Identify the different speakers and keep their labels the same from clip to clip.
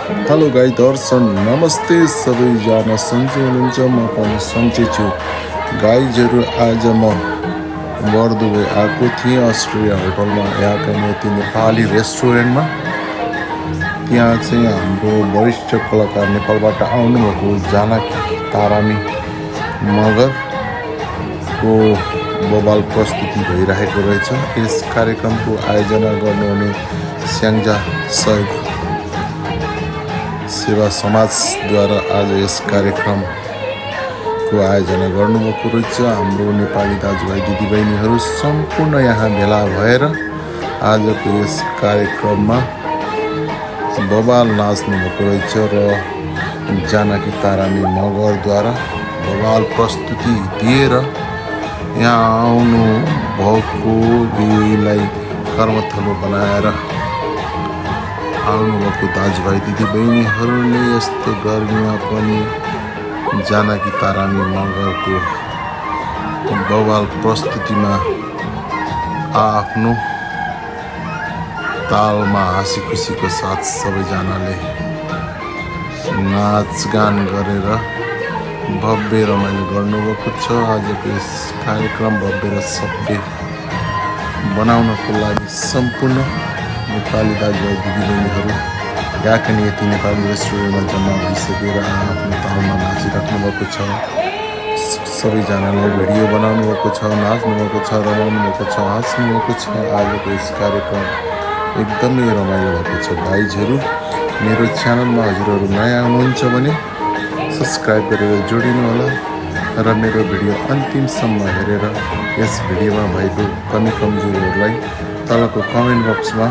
Speaker 1: Hello गाई दर्शन नमस्ते सबैजना सन्चै हुनुहुन्छ। म पनि सन्चै छु। गाइजहरू आज म बर्दुबई आएको थिएँ अस्ट्रेलिया होटलमा, यहाँका निम्ति नेपाली रेस्टुरेन्टमा। त्यहाँ चाहिँ हाम्रो वरिष्ठ कलाकार नेपालबाट आउनुभएको जानकी तारामी मगरको बवाल प्रस्तुति भइरहेको रहेछ। यस कार्यक्रमको आयोजना गर्नुहुने स्याङ्जा सहयोग सेवा समाजद्वारा आज यस कार्यक्रमको आयोजना गर्नुभएको रहेछ। हाम्रो नेपाली दाजुभाइ दिदीबहिनीहरू सम्पूर्ण यहाँ भेला भएर आजको यस कार्यक्रममा बवाल नाच्नुभएको रहेछ र जानकी तारामी मगरद्वारा बवाल प्रस्तुति दिएर यहाँ आउनु भएको दिदीलाई कर्मथलो बनाएर आउनुभएको दाजुभाइ दिदीबहिनीहरूले यस्तो गर्मीमा पनि जानकी तारामी मगरको बवाल प्रस्तुतिमा आफ्नो तालमा हाँसी खुसीको साथ सबैजनाले नाचगान गरेर भव्य रमाइलो गर्नुभएको छ। आजको यस कार्यक्रम भव्य र सभ्य बनाउनको लागि सम्पूर्ण नेपाली दाजुभाइ दिदीबहिनीहरू यहाँका निम्ति नेपाली रेस्टुरेन्टमा जम्मा भइसकेर आफ्नो तालमा नाचिराख्नु भएको छ। सबैजनाले भिडियो बनाउनु भएको छ, नाच्नु भएको छ, रमाउनु भएको छ, हाँस्नु भएको छ। आजको यस कार्यक्रम एकदमै रमाइलो भएको छ। गाइजहरू, मेरो च्यानलमा हजुरहरू नयाँ हुनुहुन्छ भने सब्सक्राइब गरेर जोडिनु होला र मेरो भिडियो अन्तिमसम्म हेरेर यस भिडियोमा भएको कमी कमजोरीहरूलाई तलको कमेन्ट बक्समा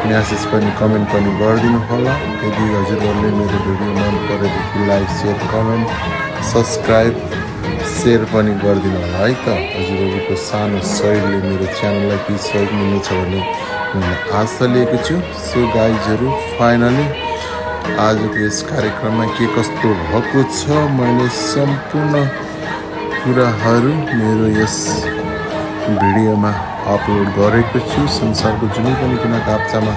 Speaker 1: म्यासेज पनि कमेन्ट पनि गरिदिनु होला। यदि हजुरहरूले मेरो भिडियो मन परेदेखि like, share, comment, subscribe, share पनि गरिदिनु होला है त। हजुरहरूको सानो सहयोगले मेरो च्यानललाई केही सहयोग मिल्नेछ भन्ने मैले आशा लिएको छु। सो गाइजहरू, फाइनली आजको यस कार्यक्रममा के कस्तो भएको छ मैले सम्पूर्ण कुराहरू मेरो यस भिडियोमा अपलोड गरेको छु। संसारको जुनै पनि कुना काप्चामा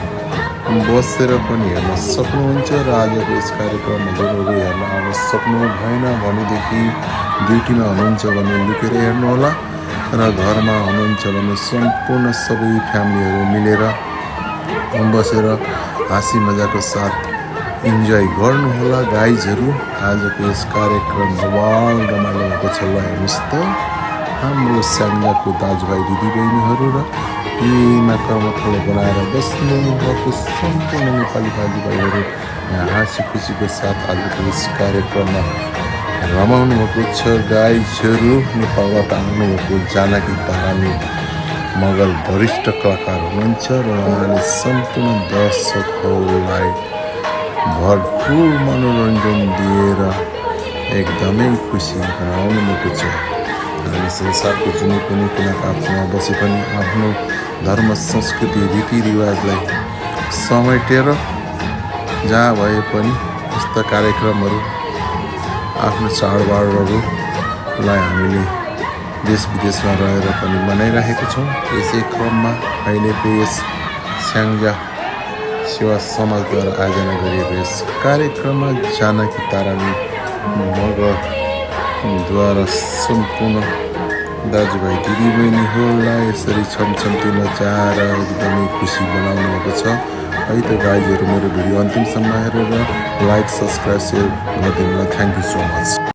Speaker 1: बसेर पनि हेर्न सक्नुहुन्छ र आजको यस कार्यक्रम हजुरहरू हेर्न आउन सक्नु भएन भनेदेखि ड्युटीमा हुनुहुन्छ भने लुकेर हेर्नुहोला र घरमा हुनुहुन्छ भने सम्पूर्ण सबै फ्यामिलीहरू मिलेर बसेर हाँसी मजाको साथ इन्जोय गर्नुहोला। गाइजहरू, आजको यस कार्यक्रम बवाल रमाइलो भएको छ। ल हेर्नुहोस् त, हाम्रो स्याङ्जाको दाजुभाइ दिदीबहिनीहरू र यहीमा कर्मथलो बनाएर बस्नुभएको सम्पूर्ण नेपाली दाजुभाइहरू यहाँ हाँसी खुसीको साथ आजको यस कार्यक्रममा रमाउनु भएको छ। गाइजहरू, नेपालबाट आउनुभएको जानकी तारामी मगर वरिष्ठ कलाकार हुनुहुन्छ र उहाँले सम्पूर्ण दर्शकहरूलाई भरपुर मनोरञ्जन दिएर एकदमै खुसी बनाउनु भएको छ। हामी संसारको जुनै पनि कुना काप्चामा बसे पनि आफ्नो धर्म, संस्कृति, रीतिरिवाजलाई समेटेर जहाँ भए पनि यस्ता कार्यक्रमहरू, आफ्नो चाडबाडहरूलाई हामीले देश विदेशमा रहेर पनि मनाइरहेका छौँ। यसै क्रममा अहिलेको यस स्याङ्जा सेवा समाजद्वारा आयोजना गरिएको यस कार्यक्रममा जानकी तारामी मगरद्वारा सम्पूर्ण दाजुभाइ दिदीबहिनीहरूलाई यसरी छमछम्ती नचाएर एकदमै खुसी बनाउनु भएको छ है त। गाइजहरू, मेरो भिडियो अन्तिमसम्म हेरेर लाइक, सब्सक्राइब, सेयर गरिदिनु होला। Thank you so much.